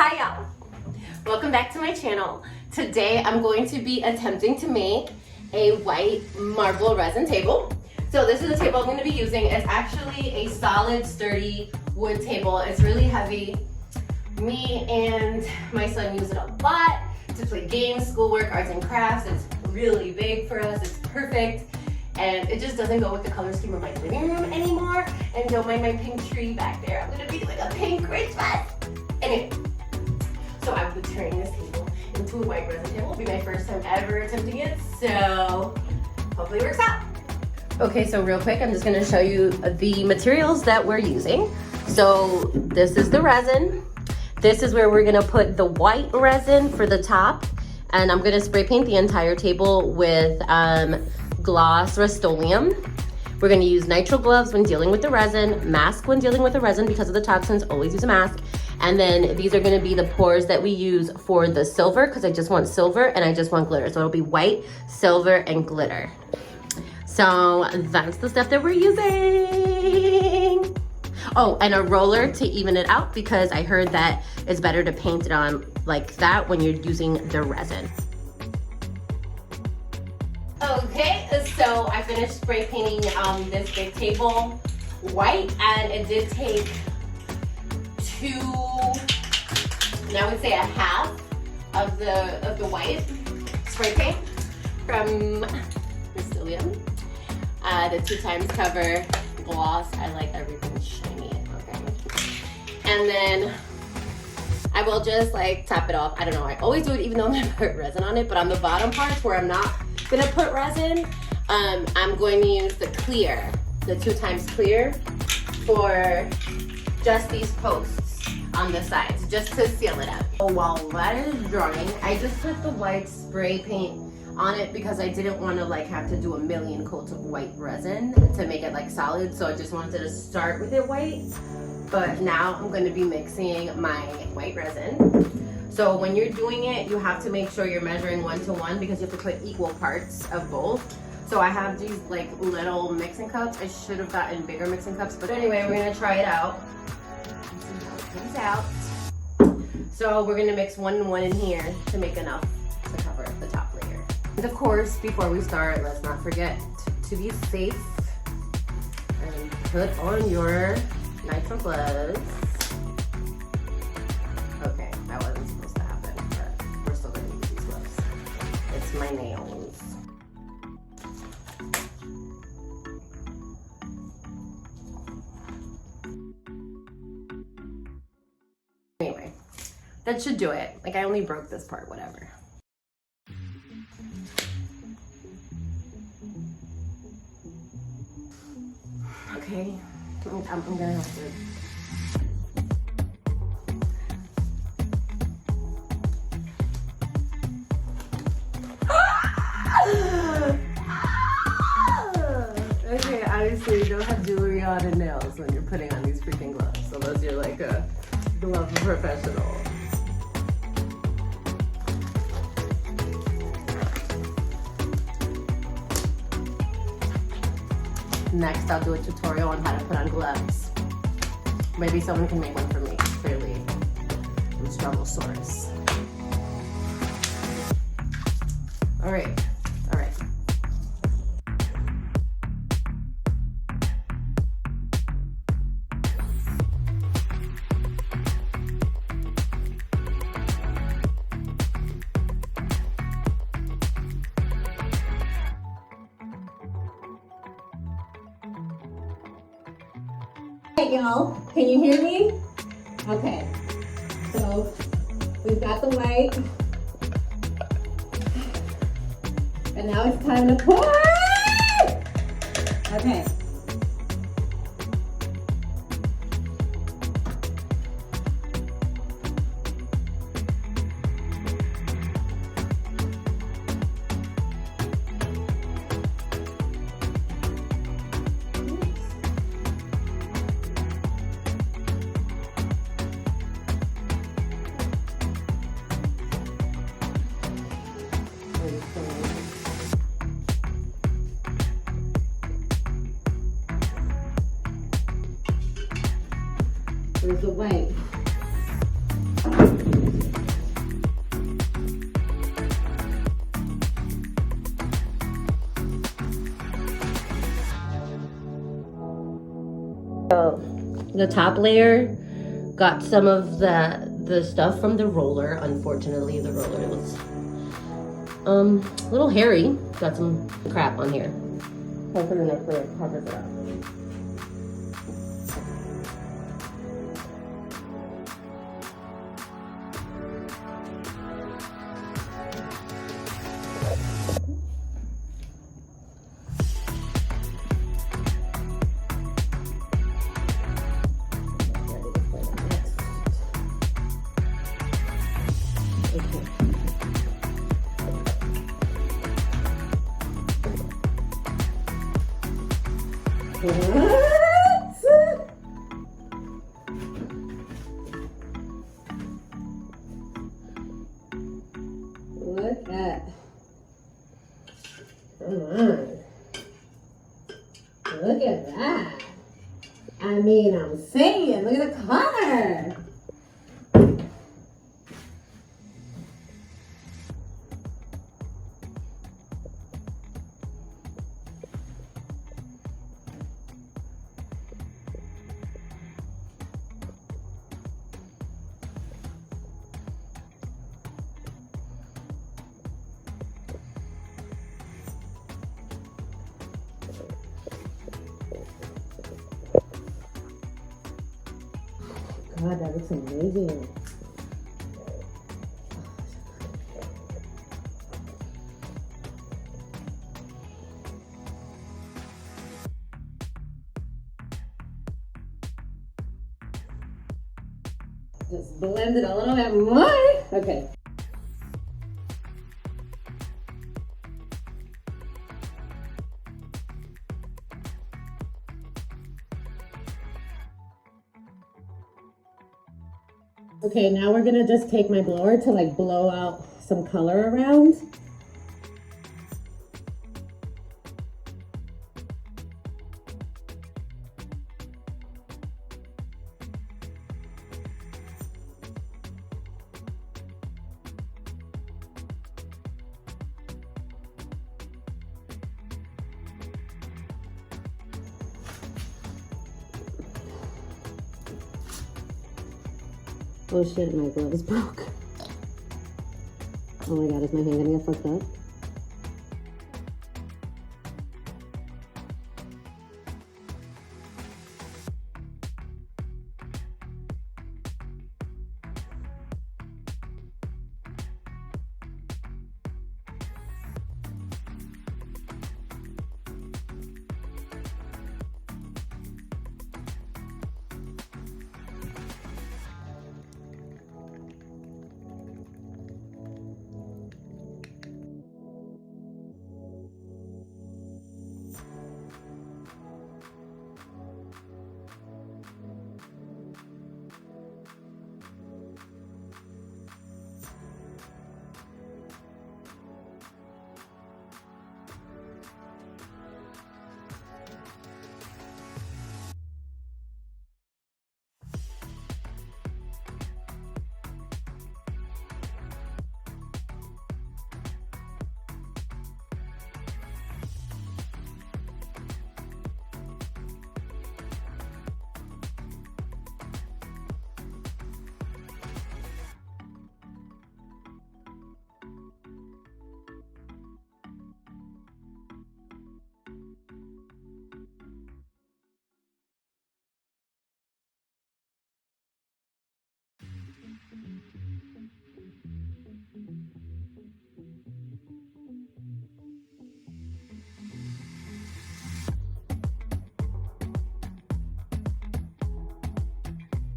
Hi y'all, welcome back to my channel. Today I'm going to be attempting to make a white marble resin table. So this is the table I'm going to be using. It's actually a solid sturdy wood table. It's really heavy. Me and my son use it a lot to play games, schoolwork, arts and crafts. It's really big for us. It's perfect. And it just doesn't go with the color scheme of my living room anymore. And don't mind my pink tree back there. I'm gonna be doing a pink Christmas. Anyway, so I will be turning this table into a white resin table. It'll be my first time ever attempting it, so hopefully it works out. Okay, so real quick, I'm just gonna show you the materials that we're using. So this is the resin. This is where we're gonna put the white resin for the top. And I'm gonna spray paint the entire table with gloss Rust-Oleum. We're gonna use nitrile gloves when dealing with the resin, mask when dealing with the resin because of the toxins, always use a mask. And then these are gonna be the pours that we use for the silver because I just want silver and I just want glitter. So it'll be white, silver, and glitter. So that's the stuff that we're using. Oh, and a roller to even it out because I heard that it's better to paint it on like that when you're using the resin. Okay, so I finished spray painting this big table white, and it did take I would say a half of the white spray paint from Rust-Oleum. The 2x cover gloss. I like everything shiny. Okay, and then I will just like top it off. I don't know. I always do it even though I'm gonna put resin on it, but on the bottom parts where I'm not gonna put resin, I'm going to use the clear, the 2x clear for just these posts on the sides, just to seal it up. So while that is drying, I just put the white spray paint on it because I didn't want to like have to do a million coats of white resin to make it like solid. So I just wanted to start with it white. But now I'm going to be mixing my white resin. So when you're doing it, you have to make sure you're measuring 1-to-1 because you have to put equal parts of both. So I have these like little mixing cups. I should have gotten bigger mixing cups, but anyway, we're gonna try it out. See how it comes out. So we're gonna mix 1-to-1 in here to make enough to cover the top layer. And of course, before we start, let's not forget to be safe and put on your nitrile gloves. Okay, that wasn't supposed to happen, but we're still gonna use these gloves. It's my nails. Anyway, that should do it. Like I only broke this part, whatever. Okay, I'm gonna have to. Okay, obviously you don't have jewelry on and nails when you're putting on these freaking gloves, unless you're like a glove professional. Next, I'll do a tutorial on how to put on gloves. Maybe someone can make one for me, clearly. I'm Struggle-saurus. All right. Hey y'all, can you hear me? Okay, so we've got the white, and now it's time to pour. Okay. Where's the white? The top layer got some of the stuff from the roller. Unfortunately, the roller was a little hairy. Got some crap on here. Hopefully enough for it covers it up. Look at, look at that. I mean, I'm saying, look at the color. God, that looks amazing. Just blend it a little bit more. Okay. Okay, now we're gonna just take my blower to like blow out some color around. Oh shit, my glove is broke. Oh my god, is my hand gonna get fucked up?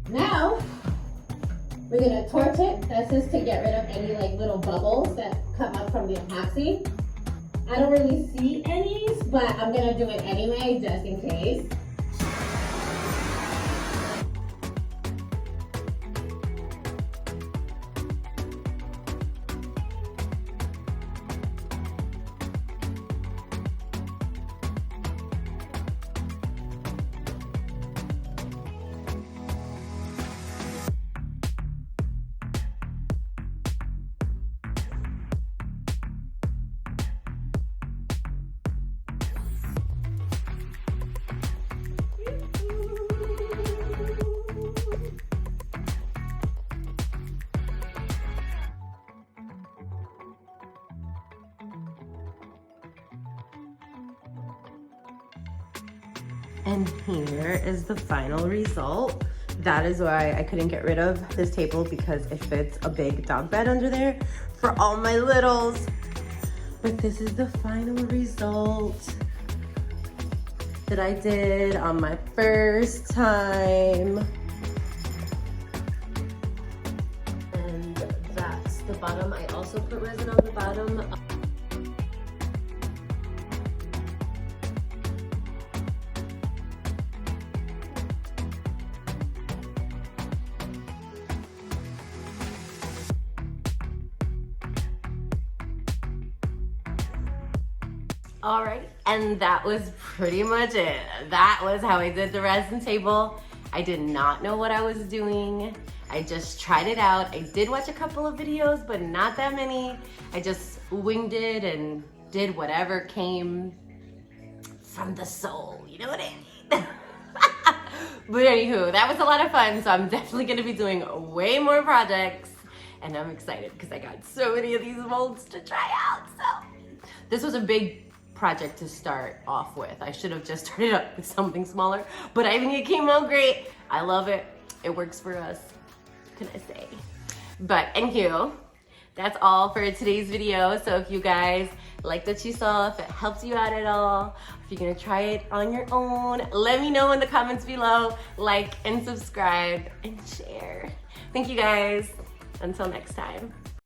Now, we're gonna torch it. That's just to get rid of any like little bubbles that come up from the epoxy. I don't really see any, but I'm gonna do it anyway, just in case. And here is the final result. That is why I couldn't get rid of this table, because it fits a big dog bed under there for all my littles. But this is the final result that I did on my first time. And that's the bottom. I also put resin on the bottom. All right, and that was pretty much it. That was how I did the resin table. I did not know what I was doing. I just tried it out. I did watch a couple of videos, but not that many. I just winged it and did whatever came from the soul. You know what I mean? But anywho, that was a lot of fun. So I'm definitely gonna be doing way more projects. And I'm excited because I got so many of these molds to try out. So this was a big project to start off with. I should have just started up with something smaller, but I think it came out great. I love it. It works for us. What can I say? But anywho, that's all for today's video. So if you guys like what you saw, if it helps you out at all, if you're gonna try it on your own, let me know in the comments below. Like and subscribe and share. Thank you guys. Until next time.